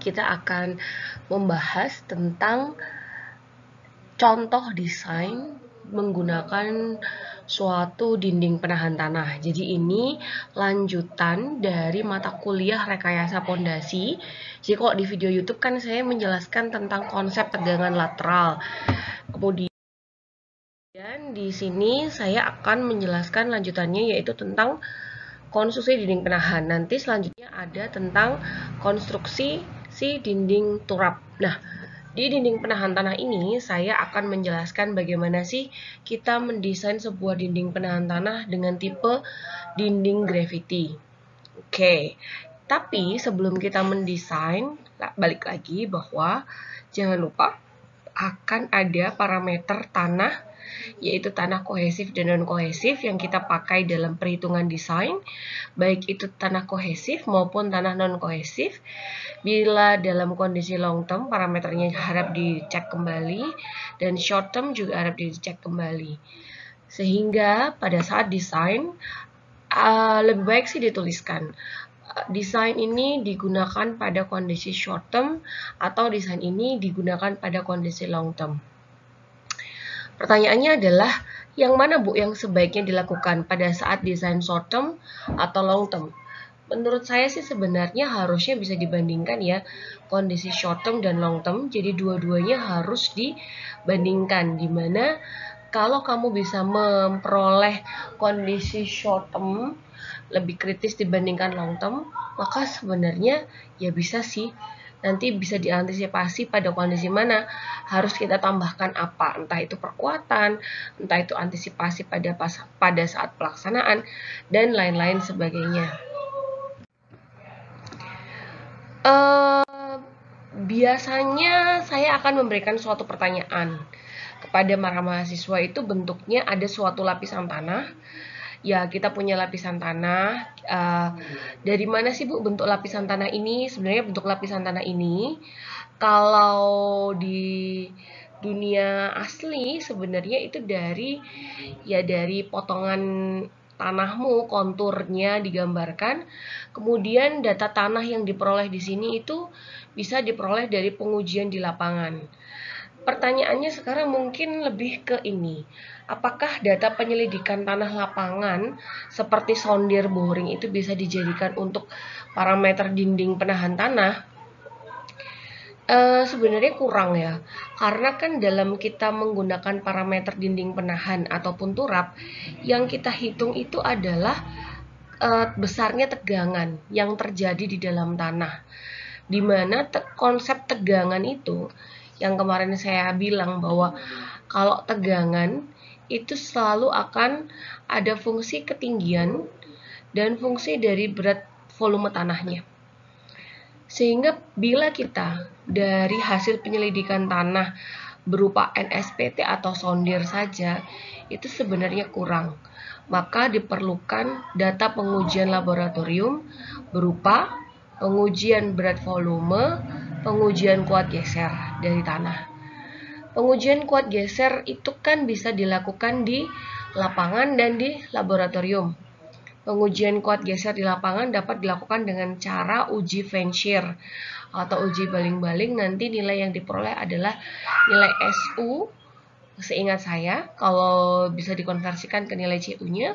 kita akan membahas tentang contoh desain menggunakan suatu dinding penahan tanah. Jadi ini lanjutan dari mata kuliah rekayasa pondasi. Jadi kalau di video YouTube kan saya menjelaskan tentang konsep tegangan lateral. Kemudian di sini saya akan menjelaskan lanjutannya yaitu tentang konstruksi dinding penahan. Nanti selanjutnya ada tentang konstruksi si dinding turap. Nah, di dinding penahan tanah ini saya akan menjelaskan bagaimana sih kita mendesain sebuah dinding penahan tanah dengan tipe dinding gravity. Oke, tapi sebelum kita mendesain, balik lagi bahwa jangan lupa akan ada parameter tanah, yaitu tanah kohesif dan non-kohesif yang kita pakai dalam perhitungan desain, baik itu tanah kohesif maupun tanah non-kohesif. Bila dalam kondisi long term, parameternya harap dicek kembali, dan short term juga harap dicek kembali. Sehingga pada saat desain, lebih baik sih dituliskan. Desain ini digunakan pada kondisi short term atau desain ini digunakan pada kondisi long term. Pertanyaannya adalah, yang mana Bu yang sebaiknya dilakukan pada saat desain short term atau long term? Menurut saya sih sebenarnya harusnya bisa dibandingkan ya, kondisi short term dan long term. Jadi dua-duanya harus dibandingkan, dimana kalau kamu bisa memperoleh kondisi short term lebih kritis dibandingkan long term, maka sebenarnya ya bisa sih nanti bisa diantisipasi pada kondisi mana harus kita tambahkan apa, entah itu perkuatan, entah itu antisipasi pada saat pelaksanaan, dan lain-lain sebagainya. Biasanya saya akan memberikan suatu pertanyaan kepada para mahasiswa, itu bentuknya ada suatu lapisan tanah. Ya, kita punya lapisan tanah. Dari mana sih Bu bentuk lapisan tanah ini? Sebenarnya bentuk lapisan tanah ini, kalau di dunia asli sebenarnya itu dari potongan tanahmu, konturnya digambarkan. Kemudian data tanah yang diperoleh di sini itu bisa diperoleh dari pengujian di lapangan. Pertanyaannya sekarang mungkin lebih ke ini. Apakah data penyelidikan tanah lapangan seperti sondir boring itu bisa dijadikan untuk parameter dinding penahan tanah? Sebenarnya kurang ya, karena kan dalam kita menggunakan parameter dinding penahan ataupun turap, yang kita hitung itu adalah besarnya tegangan yang terjadi di dalam tanah, dimana konsep tegangan itu yang kemarin saya bilang bahwa kalau tegangan itu selalu akan ada fungsi ketinggian dan fungsi dari berat volume tanahnya. Sehingga bila kita dari hasil penyelidikan tanah berupa NSPT atau sondir saja, itu sebenarnya kurang. Maka diperlukan data pengujian laboratorium berupa pengujian berat volume, pengujian kuat geser dari tanah. Pengujian kuat geser itu kan bisa dilakukan di lapangan dan di laboratorium. Pengujian kuat geser di lapangan dapat dilakukan dengan cara uji Fanshawe atau uji baling-baling. Nanti nilai yang diperoleh adalah nilai SU, seingat saya, kalau bisa dikonversikan ke nilai CU-nya.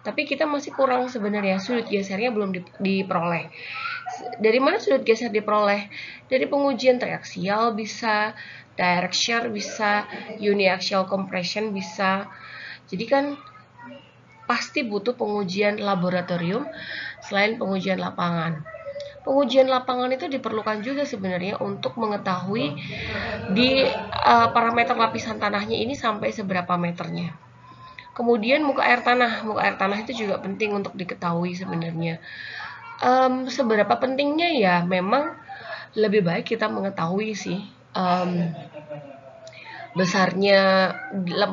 Tapi kita masih kurang sebenarnya, sudut gesernya belum diperoleh. Dari mana sudut geser diperoleh? Dari pengujian triaksial bisa, direct shear bisa, uniaxial compression bisa. Jadi kan pasti butuh pengujian laboratorium selain pengujian lapangan. Pengujian lapangan itu diperlukan juga sebenarnya untuk mengetahui di parameter lapisan tanahnya ini sampai seberapa meternya. Kemudian muka air tanah itu juga penting untuk diketahui sebenarnya. Seberapa pentingnya ya, memang lebih baik kita mengetahui sih besarnya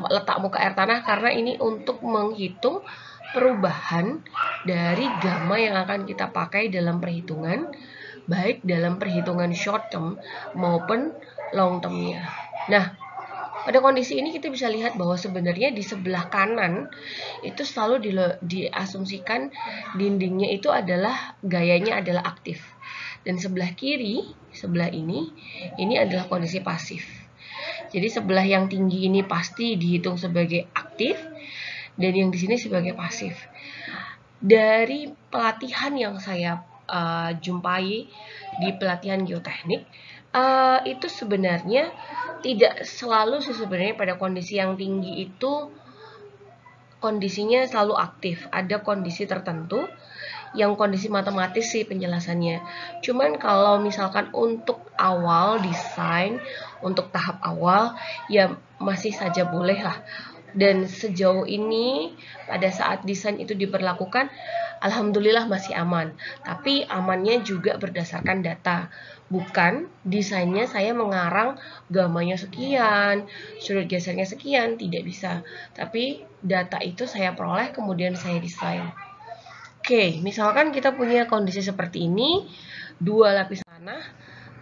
letak muka air tanah, karena ini untuk menghitung perubahan dari gamma yang akan kita pakai dalam perhitungan, baik dalam perhitungan short term maupun long termnya. Nah, pada kondisi ini kita bisa lihat bahwa sebenarnya di sebelah kanan itu selalu diasumsikan dindingnya itu adalah gayanya adalah aktif. Dan sebelah kiri, sebelah ini adalah kondisi pasif. Jadi sebelah yang tinggi ini pasti dihitung sebagai aktif, dan yang di sini sebagai pasif. Dari pelatihan yang saya jumpai di pelatihan geoteknik, itu sebenarnya tidak selalu sebenarnya pada kondisi yang tinggi itu kondisinya selalu aktif. Ada kondisi tertentu yang kondisi matematis sih penjelasannya. Cuman kalau misalkan untuk awal desain, untuk tahap awal, ya masih saja boleh lah. Dan sejauh ini pada saat desain itu diberlakukan, alhamdulillah masih aman. Tapi amannya juga berdasarkan data. Bukan desainnya saya mengarang gamanya sekian, sudut gesernya sekian, tidak bisa. Tapi data itu saya peroleh kemudian saya desain. Oke, misalkan kita punya kondisi seperti ini, 2 lapis tanah,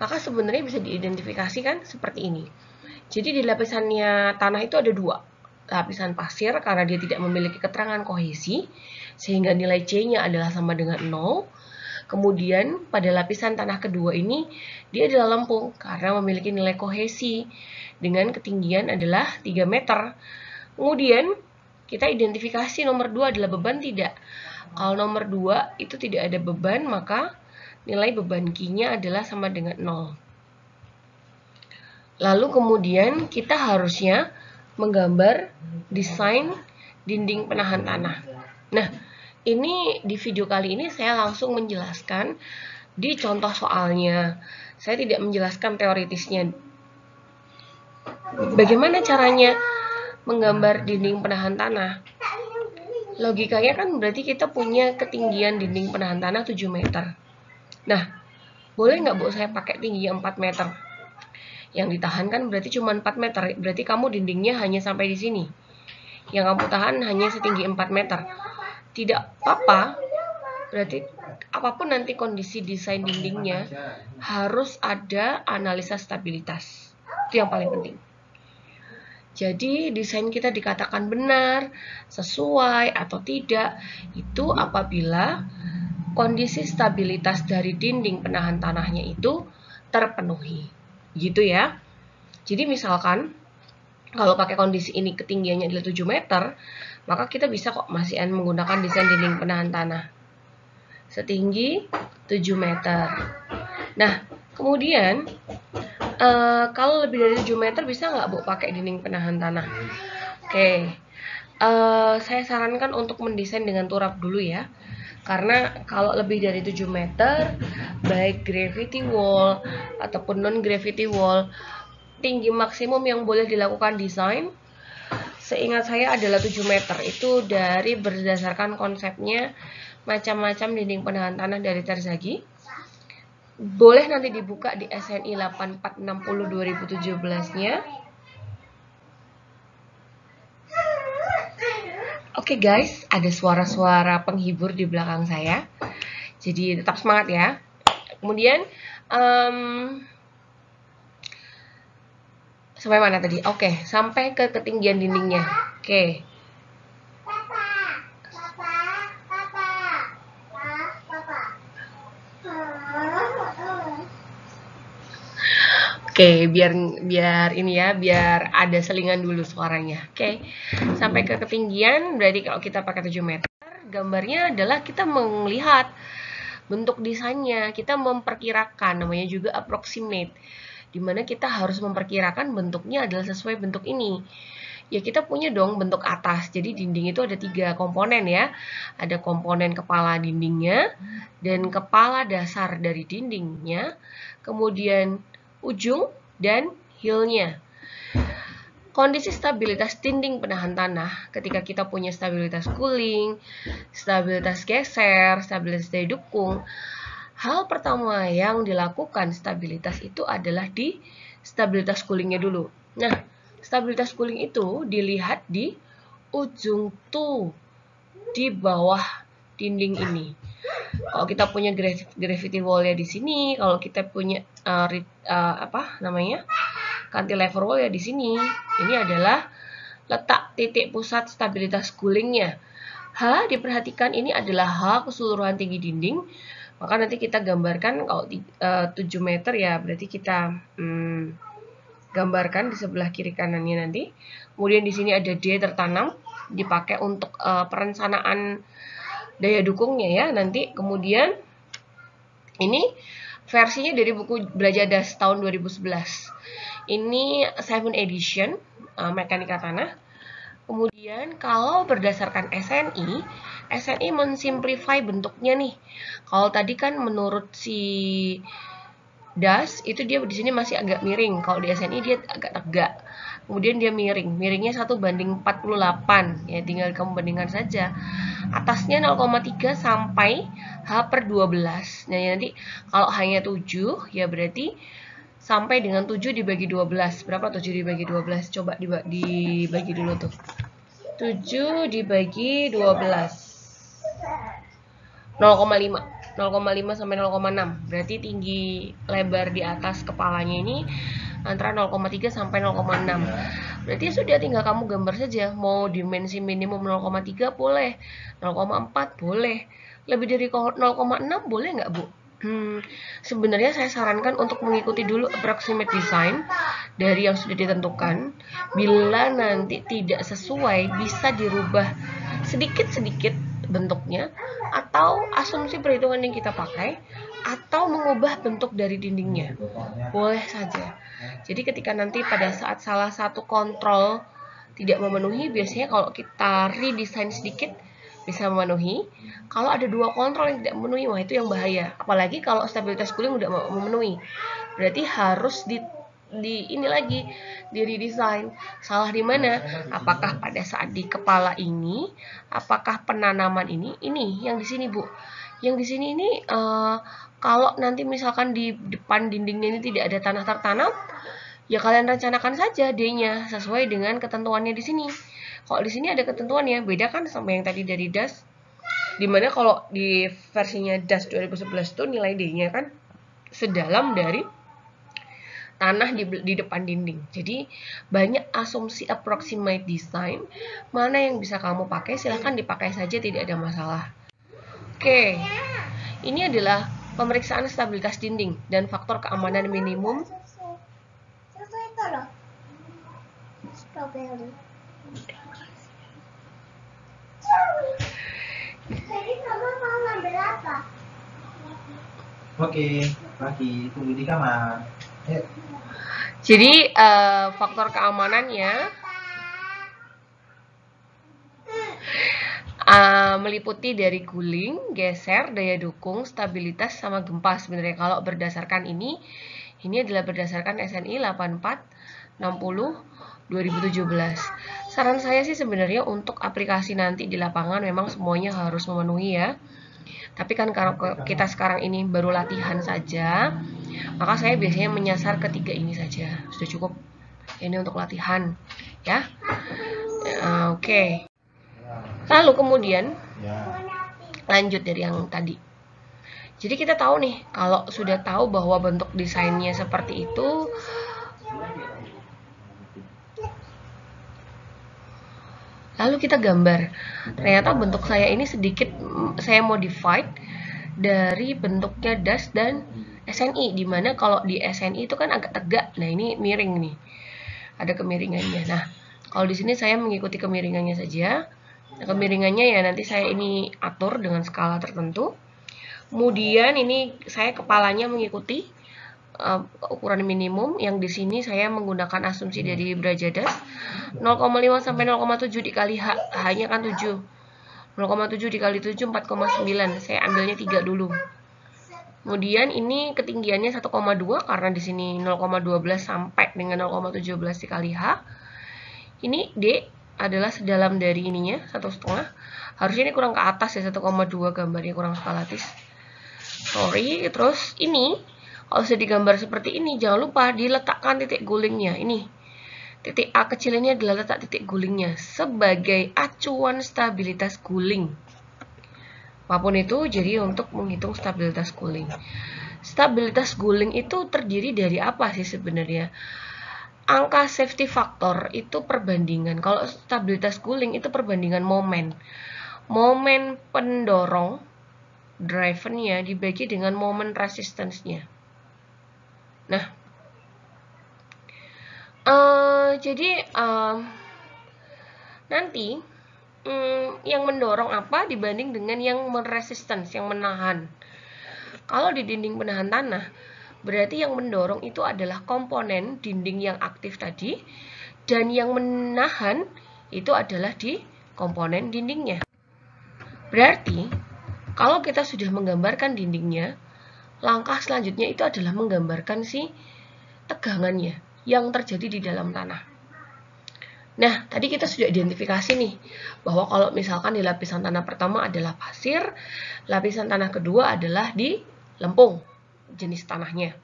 maka sebenarnya bisa diidentifikasikan seperti ini. Jadi di lapisannya tanah itu ada 2. Lapisan pasir karena dia tidak memiliki keterangan kohesi, sehingga nilai C-nya adalah sama dengan 0. Kemudian pada lapisan tanah kedua ini, dia adalah lempung karena memiliki nilai kohesi dengan ketinggian adalah 3 meter. Kemudian kita identifikasi nomor 2 adalah beban tidak. Kalau nomor 2 itu tidak ada beban, maka nilai beban Q-nya adalah sama dengan 0. Lalu kemudian kita harusnya menggambar desain dinding penahan tanah. Nah, ini di video kali ini saya langsung menjelaskan di contoh soalnya. Saya tidak menjelaskan teoritisnya. Bagaimana caranya menggambar dinding penahan tanah? Logikanya kan berarti kita punya ketinggian dinding penahan tanah 7 meter. Nah, boleh nggak Bu saya pakai tinggi 4 meter? Yang ditahan kan berarti cuma 4 meter. Berarti kamu dindingnya hanya sampai di sini. Yang kamu tahan hanya setinggi 4 meter. Tidak apa-apa. Berarti apapun nanti kondisi desain dindingnya, harus ada analisa stabilitas. Itu yang paling penting. Jadi desain kita dikatakan benar, sesuai atau tidak, itu apabila kondisi stabilitas dari dinding penahan tanahnya itu terpenuhi. Gitu ya. Jadi misalkan kalau pakai kondisi ini ketinggiannya adalah 7 meter, maka kita bisa kok masih menggunakan desain dinding penahan tanah setinggi 7 meter. Nah, kemudian kalau lebih dari 7 meter bisa nggak Bu pakai dinding penahan tanah? Oke, saya sarankan untuk mendesain dengan turap dulu ya. Karena kalau lebih dari 7 meter, baik gravity wall ataupun non-gravity wall, tinggi maksimum yang boleh dilakukan desain, seingat saya adalah 7 meter. Itu dari berdasarkan konsepnya macam-macam dinding penahan tanah dari Terzaghi. Boleh nanti dibuka di SNI 8460 2017-nya. Oke guys, ada suara-suara penghibur di belakang saya. Jadi tetap semangat ya. Kemudian sampai mana tadi? Oke, sampai ke ketinggian dindingnya. Oke. Oke, biar ini ya, biar ada selingan dulu suaranya. Oke. Sampai ke ketinggian, berarti kalau kita pakai 7 meter, gambarnya adalah kita melihat bentuk desainnya, kita memperkirakan, namanya juga approximate. Dimana kita harus memperkirakan bentuknya adalah sesuai bentuk ini. Ya kita punya dong bentuk atas, jadi dinding itu ada 3 komponen ya. Ada komponen kepala dindingnya, dan kepala dasar dari dindingnya, kemudian ujung dan heel-nya. Kondisi stabilitas dinding penahan tanah ketika kita punya stabilitas cooling, stabilitas geser, stabilitas daya dukung, hal pertama yang dilakukan stabilitas itu adalah di stabilitas coolingnya dulu. Nah, stabilitas cooling itu dilihat di ujung tuh di bawah dinding ini. Kalau kita punya gravity wall ya di sini, kalau kita punya cantilever wall ya di sini. Ini adalah letak titik pusat stabilitas coolingnya. H diperhatikan ini adalah H keseluruhan tinggi dinding Maka nanti kita gambarkan kalau 7 meter ya berarti kita gambarkan di sebelah kiri kanannya nanti. Kemudian di sini ada D tertanam, dipakai untuk perencanaan daya dukungnya ya nanti. Kemudian ini versinya dari buku Belajar Das tahun 2011. Ini 7 edition mekanika tanah. Kemudian kalau berdasarkan SNI mensimplify bentuknya nih. Kalau tadi kan menurut si Das itu dia di sini masih agak miring. Kalau di SNI dia agak tegak. Kemudian dia miring. Miringnya 1:48. Ya tinggal kamu bandingkan saja. Atasnya 0,3 sampai H/12. Nah, nanti kalau hanya 7 ya berarti sampai dengan 7 dibagi 12. Berapa 7 dibagi 12? Coba dibagi dulu tuh. 7 dibagi 12. 0,5. 0,5 sampai 0,6. Berarti tinggi lebar di atas kepalanya ini antara 0,3 sampai 0,6. Berarti sudah tinggal kamu gambar saja. Mau dimensi minimum 0,3 boleh, 0,4 boleh. Lebih dari 0,6 boleh nggak, Bu? Sebenarnya saya sarankan untuk mengikuti dulu approximate design dari yang sudah ditentukan. Bila nanti tidak sesuai, bisa dirubah sedikit-sedikit bentuknya, atau asumsi perhitungan yang kita pakai, atau mengubah bentuk dari dindingnya. Boleh saja. Jadi ketika nanti pada saat salah satu kontrol tidak memenuhi, biasanya kalau kita redesign sedikit, bisa memenuhi. Kalau ada 2 kontrol yang tidak memenuhi, wah itu yang bahaya. Apalagi kalau stabilitas cooling udah memenuhi. Berarti harus di ini lagi di redesign. Salah di mana? Apakah pada saat di kepala ini, apakah penanaman ini yang di sini, Bu. Yang di sini ini kalau nanti misalkan di depan dindingnya ini tidak ada tanah tertanam, ya kalian rencanakan saja D-nya sesuai dengan ketentuannya di sini. Kalau di sini ada ketentuannya, beda kan sama yang tadi dari DAS. Dimana kalau di versinya DAS 2011 itu nilai D-nya kan sedalam dari tanah di depan dinding. Jadi banyak asumsi approximate design. Mana yang bisa kamu pakai, silahkan dipakai saja, tidak ada masalah. Oke, ini adalah pemeriksaan stabilitas dinding dan faktor keamanan minimum. Jadi kamu mau ngambil apa? Oke, lagi tunggu di kamar. Jadi faktor keamanannya meliputi dari guling, geser, daya dukung, stabilitas, sama gempa. Sebenarnya kalau berdasarkan ini adalah berdasarkan SNI 8460 2017. Saran saya sih sebenarnya untuk aplikasi nanti di lapangan memang semuanya harus memenuhi ya. Tapi kan kalau kita sekarang ini baru latihan saja, maka saya biasanya menyasar ketiga ini saja. Sudah cukup. Ini untuk latihan ya. Oke. Lalu kemudian lanjut dari yang tadi. Jadi kita tahu nih, kalau sudah tahu bahwa bentuk desainnya seperti itu, lalu kita gambar. Ternyata bentuk saya ini sedikit saya modified dari bentuknya DAS dan SNI, dimana kalau di SNI itu kan agak tegak. Nah ini miring nih, ada kemiringannya. Nah kalau di sini saya mengikuti kemiringannya saja. Nah, kemiringannya ya nanti saya ini atur dengan skala tertentu. Kemudian ini saya kepalanya mengikuti ukuran minimum, yang di sini saya menggunakan asumsi dari Brajadas 0,5 sampai 0,7 dikali H, H-nya kan 7. 0,7 dikali 7 4,9. Saya ambilnya 3 dulu. Kemudian ini ketinggiannya 1,2 karena di sini 0,12 sampai dengan 0,17 dikali H. Ini D adalah sedalam dari ininya 1,5. Harusnya ini kurang ke atas ya, 1,2 gambarnya kurang skalatis. Sorry. Terus ini kalau sudah digambar seperti ini, jangan lupa diletakkan titik gulingnya. Ini titik A kecil ini adalah letak titik gulingnya sebagai acuan stabilitas guling. Apapun itu, jadi untuk menghitung stabilitas guling. Stabilitas guling itu terdiri dari apa sih sebenarnya? Angka safety factor itu perbandingan. Kalau stabilitas guling itu perbandingan momen. Momen pendorong drivennya dibagi dengan moment resistance-nya. Nah, jadi nanti yang mendorong apa dibanding dengan yang meresistance, yang menahan. Kalau di dinding penahan tanah, berarti yang mendorong itu adalah komponen dinding yang aktif tadi, dan yang menahan itu adalah di komponen dindingnya. Berarti, kalau kita sudah menggambarkan dindingnya, langkah selanjutnya itu adalah menggambarkan si tegangannya yang terjadi di dalam tanah. Nah, tadi kita sudah identifikasi nih, bahwa kalau misalkan di lapisan tanah pertama adalah pasir, lapisan tanah kedua adalah di lempung, jenis tanahnya.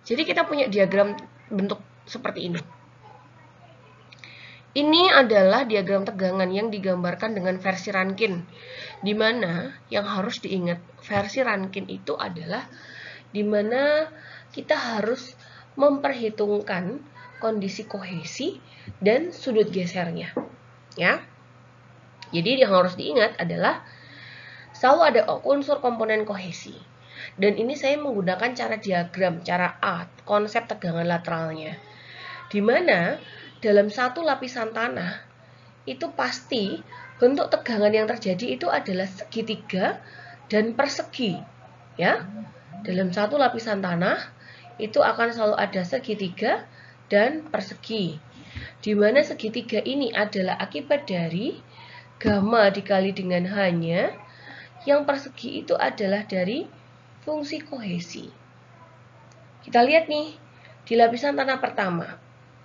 Jadi kita punya diagram bentuk seperti ini. Ini adalah diagram tegangan yang digambarkan dengan versi Rankine, di mana yang harus diingat, versi Rankine itu adalah di mana kita harus memperhitungkan kondisi kohesi dan sudut gesernya, ya. Jadi yang harus diingat adalah selalu ada unsur komponen kohesi. Dan ini saya menggunakan cara diagram, cara A, konsep tegangan lateralnya. Di mana dalam satu lapisan tanah itu pasti bentuk tegangan yang terjadi itu adalah segitiga dan persegi, ya. Dalam satu lapisan tanah itu akan selalu ada segitiga dan persegi, di mana segitiga ini adalah akibat dari gamma dikali dengan H-nya, yang persegi itu adalah dari fungsi kohesi. Kita lihat nih, di lapisan tanah pertama.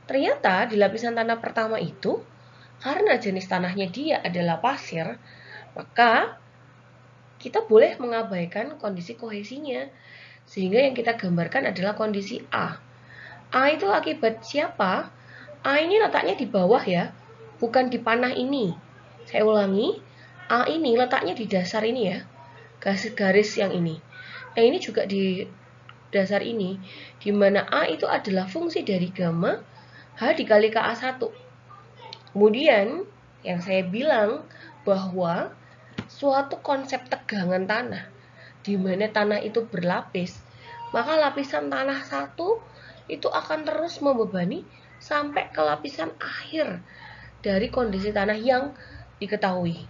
Ternyata di lapisan tanah pertama itu, karena jenis tanahnya dia adalah pasir, maka kita boleh mengabaikan kondisi kohesinya. Sehingga yang kita gambarkan adalah kondisi A. A itu akibat siapa? A ini letaknya di bawah ya, bukan di panah ini. Saya ulangi, A ini letaknya di dasar ini ya, garis yang ini. Nah ini juga di dasar ini, di mana A itu adalah fungsi dari gamma H dikali KA1. Kemudian yang saya bilang bahwa suatu konsep tegangan tanah, di mana tanah itu berlapis, maka lapisan tanah satu itu akan terus membebani sampai ke lapisan akhir dari kondisi tanah yang diketahui.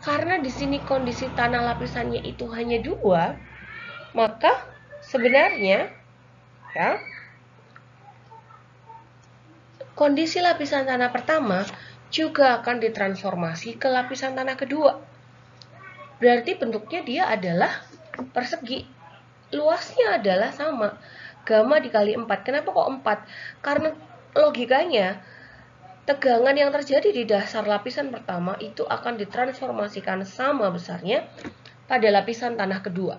Karena di sini kondisi tanah lapisannya itu hanya 2, maka sebenarnya ya, kondisi lapisan tanah pertama juga akan ditransformasi ke lapisan tanah kedua. Berarti bentuknya dia adalah persegi. Luasnya adalah sama, gamma dikali 4. Kenapa kok 4? Karena logikanya tegangan yang terjadi di dasar lapisan pertama itu akan ditransformasikan sama besarnya pada lapisan tanah kedua.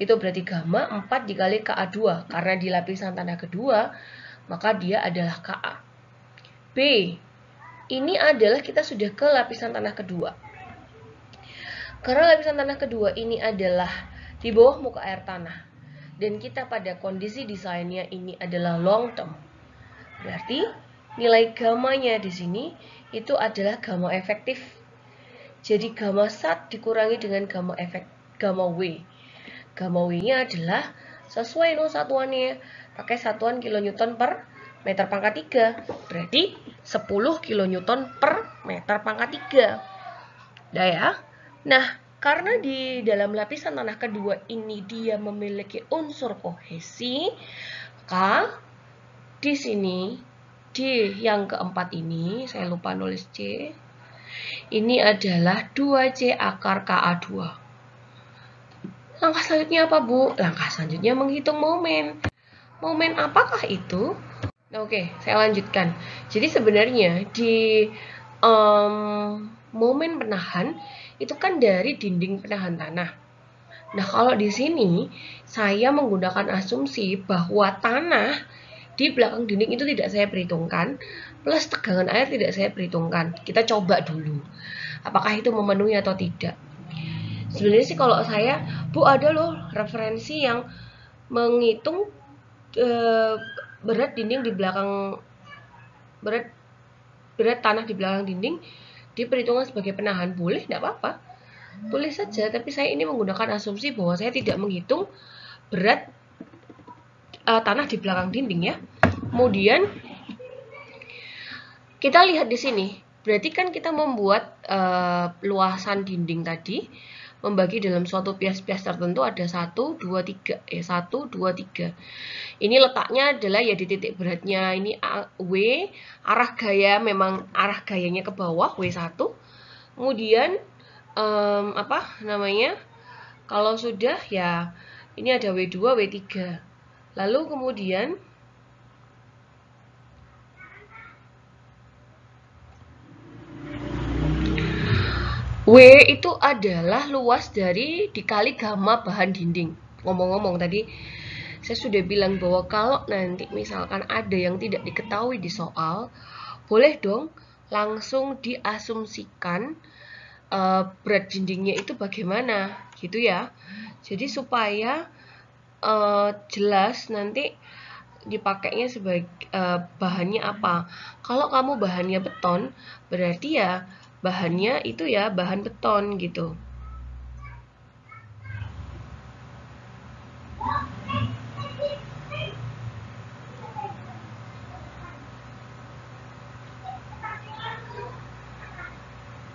Itu berarti gamma 4 dikali KA2. Karena di lapisan tanah kedua, maka dia adalah KA. B, ini adalah kita sudah ke lapisan tanah kedua. Karena lapisan tanah kedua ini adalah di bawah muka air tanah, dan kita pada kondisi desainnya ini adalah long term. Berarti nilai gammanya di sini itu adalah gamma efektif. Jadi gamma sat dikurangi dengan gamma W. Gamma W-nya adalah sesuai dong satuannya, pakai satuan kilonewton per meter pangkat 3. Berarti 10 kilonewton per meter pangkat 3. Udah ya? Nah, karena di dalam lapisan tanah kedua ini dia memiliki unsur kohesi, maka di sini, di yang keempat ini, saya lupa nulis C, ini adalah 2C akar KA2. Langkah selanjutnya apa, Bu? Langkah selanjutnya menghitung momen. Momen apakah itu? Oke, saya lanjutkan. Jadi sebenarnya di momen penahan itu kan dari dinding penahan tanah. Nah, kalau di sini saya menggunakan asumsi bahwa tanah di belakang dinding itu tidak saya perhitungkan, plus tegangan air tidak saya perhitungkan. Kita coba dulu, apakah itu memenuhi atau tidak. Sebenarnya sih kalau saya, Bu, ada loh referensi yang menghitung berat dinding di belakang, berat tanah di belakang dinding diperhitungkan sebagai penahan. Boleh, tidak apa-apa. Tulis saja, tapi saya ini menggunakan asumsi bahwa saya tidak menghitung berat tanah di belakang dinding ya. Kemudian kita lihat di sini, berarti kan kita membuat luasan dinding tadi membagi dalam suatu pias-pias tertentu ada 1, 2, 3. 1, 2, 3. Ini letaknya adalah ya di titik beratnya. Ini W, arah gaya memang arah gayanya ke bawah, W1. Kemudian apa namanya? Kalau sudah ya ini ada W2, W3. Lalu kemudian W itu adalah luas dari dikali gamma bahan dinding. Ngomong-ngomong tadi saya sudah bilang bahwa kalau nanti misalkan ada yang tidak diketahui di soal, boleh dong langsung diasumsikan berat dindingnya itu bagaimana gitu ya. Jadi supaya jelas nanti dipakainya sebagai bahannya apa. Kalau kamu bahannya beton, berarti ya bahannya itu ya bahan beton gitu.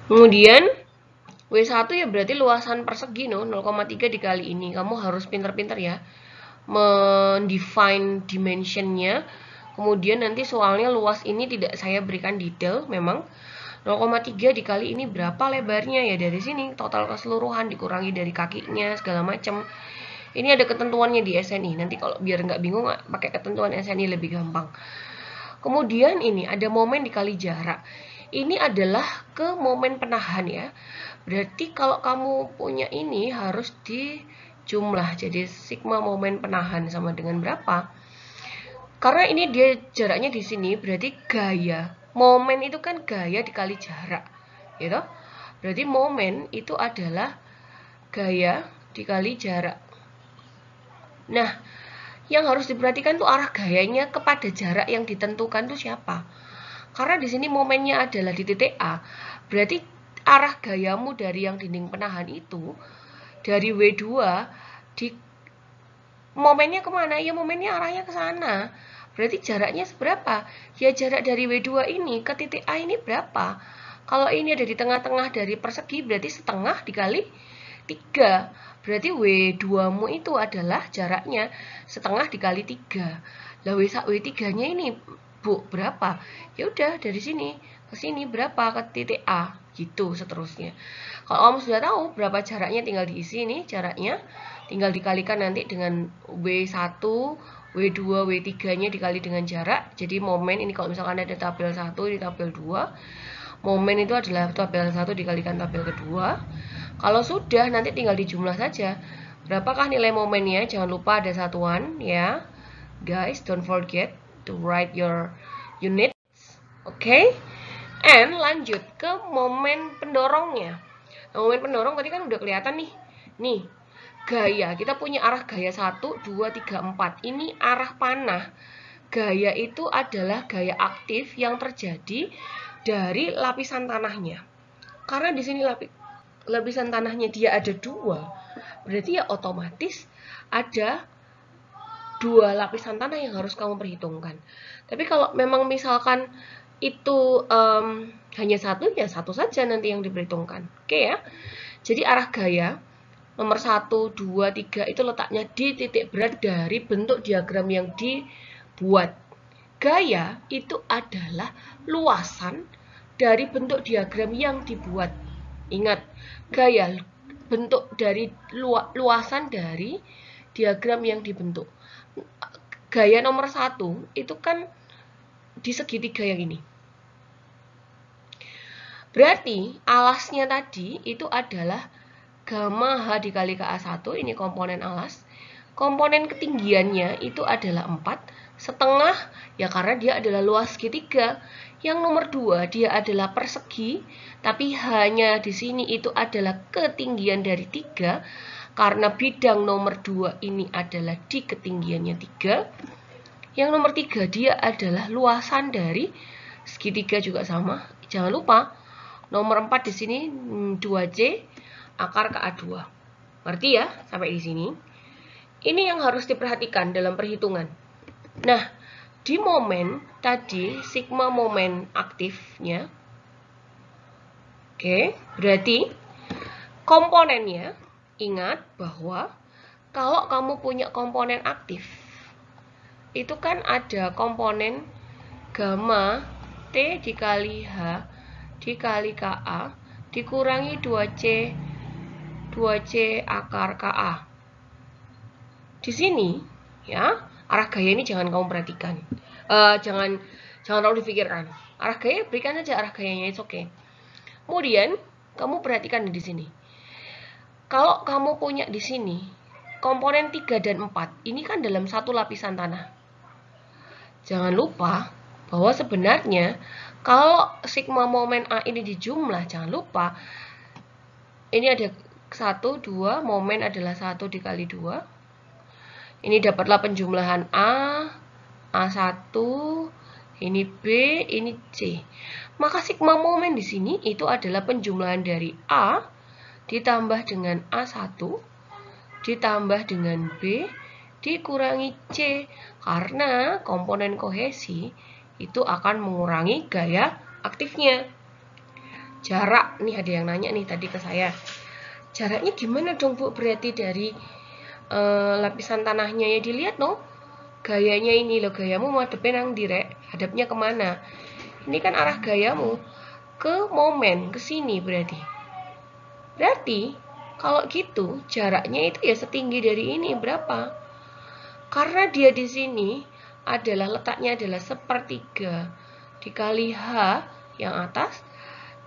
Kemudian W1 ya berarti luasan persegi 0,3 dikali ini. Kamu harus pintar-pintar ya mendefine dimensionnya. Kemudian nanti soalnya luas ini tidak saya berikan detail memang. 0,3 dikali ini berapa lebarnya ya dari sini total keseluruhan dikurangi dari kakinya segala macam. Ini ada ketentuannya di SNI. Nanti kalau biar nggak bingung pakai ketentuan SNI lebih gampang. Kemudian ini ada momen dikali jarak. Ini adalah ke momen penahan ya. Berarti kalau kamu punya ini harus dijumlah. Jadi sigma momen penahan sama dengan berapa? Karena ini dia jaraknya di sini berarti gaya. Momen itu kan gaya dikali jarak, gitu. Berarti momen itu adalah gaya dikali jarak. Nah, yang harus diperhatikan tuh arah gayanya kepada jarak yang ditentukan tuh siapa? Karena di sini momennya adalah di titik A, berarti arah gayamu dari yang dinding penahan itu dari W2 di momennya kemana? Ya momennya arahnya ke sana. Berarti jaraknya seberapa? Ya jarak dari W2 ini ke titik A ini berapa? Kalau ini ada di tengah-tengah dari persegi berarti setengah dikali 3. Berarti W2-mu itu adalah jaraknya setengah dikali 3. Lah W3-nya ini Bu, berapa? Ya udah dari sini ke sini berapa ke titik A gitu seterusnya. Kalau kamu sudah tahu berapa jaraknya tinggal diisi nih jaraknya. Tinggal dikalikan nanti dengan W1, W2, W3-nya dikali dengan jarak. Jadi momen ini kalau misalkan ada tabel 1 di tabel 2, momen itu adalah tabel 1 dikalikan tabel kedua. Kalau sudah nanti tinggal dijumlah saja. Berapakah nilai momennya? Jangan lupa ada satuan ya. Guys, don't forget to write your units. Oke. And lanjut ke momen pendorongnya. Nah, momen pendorong tadi kan udah kelihatan nih. Nih, gaya. Kita punya arah gaya 1, 2, 3, 4. Ini arah panah. Gaya itu adalah gaya aktif yang terjadi dari lapisan tanahnya. Karena di sini lapisan tanahnya dia ada 2. Berarti ya otomatis ada 2 lapisan tanah yang harus kamu perhitungkan. Tapi kalau memang misalkan itu hanya 1, ya 1 saja nanti yang diperhitungkan. Oke ya. Jadi arah gaya nomor 1, 2, 3 itu letaknya di titik berat dari bentuk diagram yang dibuat. Gaya itu adalah luasan dari bentuk diagram yang dibuat. Ingat, gaya bentuk dari luasan dari diagram yang dibentuk. Gaya nomor 1 itu kan di segitiga yang ini. Berarti alasnya tadi itu adalah gamma H dikali KA1, ini komponen alas. Komponen ketinggiannya itu adalah 4, setengah, ya karena dia adalah luas segitiga. Yang nomor 2, dia adalah persegi, tapi hanya di sini itu adalah ketinggian dari 3, karena bidang nomor 2 ini adalah di ketinggiannya 3. Yang nomor 3, dia adalah luasan dari segitiga juga sama. Jangan lupa, nomor 4 di sini 2C, akar KA2. Ngerti ya sampai di sini? Ini yang harus diperhatikan dalam perhitungan. Nah, di momen tadi, sigma momen aktifnya, oke, berarti komponennya, ingat bahwa kalau kamu punya komponen aktif, itu kan ada komponen gamma T dikali H dikali Ka dikurangi 2C akar Ka. Di sini, ya, arah gaya ini jangan kamu perhatikan. Jangan terlalu dipikirkan. Arah gaya berikan aja arah gayanya, it's okay. Kemudian kamu perhatikan di sini. Kalau kamu punya di sini komponen 3 dan 4, ini kan dalam satu lapisan tanah. Jangan lupa bahwa sebenarnya kalau sigma momen A ini dijumlah, jangan lupa ini ada 1, 2, momen adalah 1 dikali 2. Ini dapatlah penjumlahan A1, ini B, ini C. Maka sigma momen di sini itu adalah penjumlahan dari A ditambah dengan A1 ditambah dengan B dikurangi C, karena komponen kohesi itu akan mengurangi gaya aktifnya. Jarak, nih ada yang nanya nih tadi ke saya, jaraknya gimana dong Bu? Berarti dari lapisan tanahnya ya dilihat no, gayanya ini loh, gayamu madepnya nang direk, hadapnya kemana? Ini kan arah gayamu ke momen, ke sini berarti kalau gitu jaraknya itu ya setinggi dari ini berapa? Karena dia di sini adalah letaknya adalah sepertiga dikali H yang atas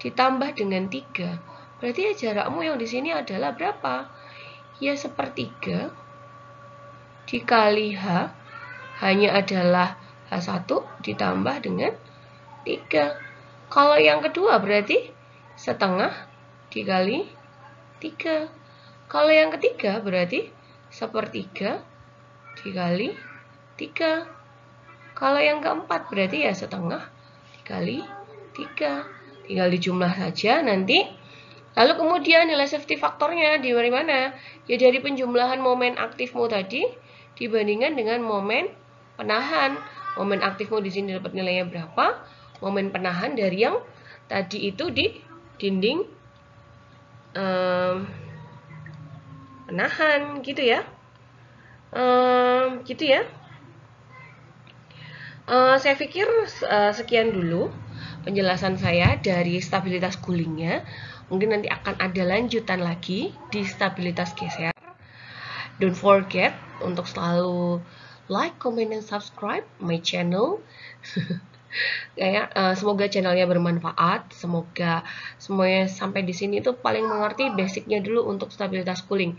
ditambah dengan 3. Berarti ya jarakmu yang di sini adalah berapa? Ya sepertiga dikali H, hanya adalah H1 ditambah dengan 3. Kalau yang kedua berarti setengah dikali 3. Kalau yang ketiga berarti sepertiga dikali 3. Kalau yang keempat berarti ya setengah dikali 3. Tinggal dijumlah saja nanti. Lalu kemudian nilai safety faktornya dari mana? Ya dari penjumlahan momen aktifmu tadi dibandingkan dengan momen penahan. Momen aktifmu di sini dapat nilainya berapa? Momen penahan dari yang tadi itu di dinding penahan, gitu ya. Gitu ya. Saya pikir sekian dulu penjelasan saya dari stabilitas gulingnya. Mungkin nanti akan ada lanjutan lagi di stabilitas geser. Don't forget untuk selalu like, comment, dan subscribe my channel. Semoga channelnya bermanfaat. Semoga semuanya sampai di sini itu paling mengerti basicnya dulu untuk stabilitas cooling.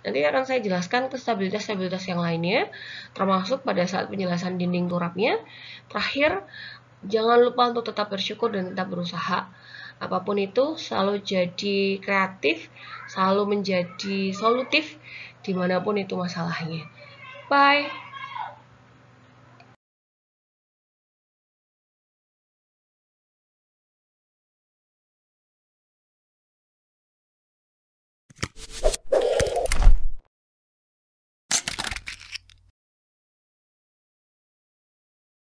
Nanti akan saya jelaskan ke stabilitas yang lainnya, termasuk pada saat penjelasan dinding turapnya. Terakhir, jangan lupa untuk tetap bersyukur dan tetap berusaha. Apapun itu, selalu jadi kreatif, selalu menjadi solutif, dimanapun itu masalahnya. Bye!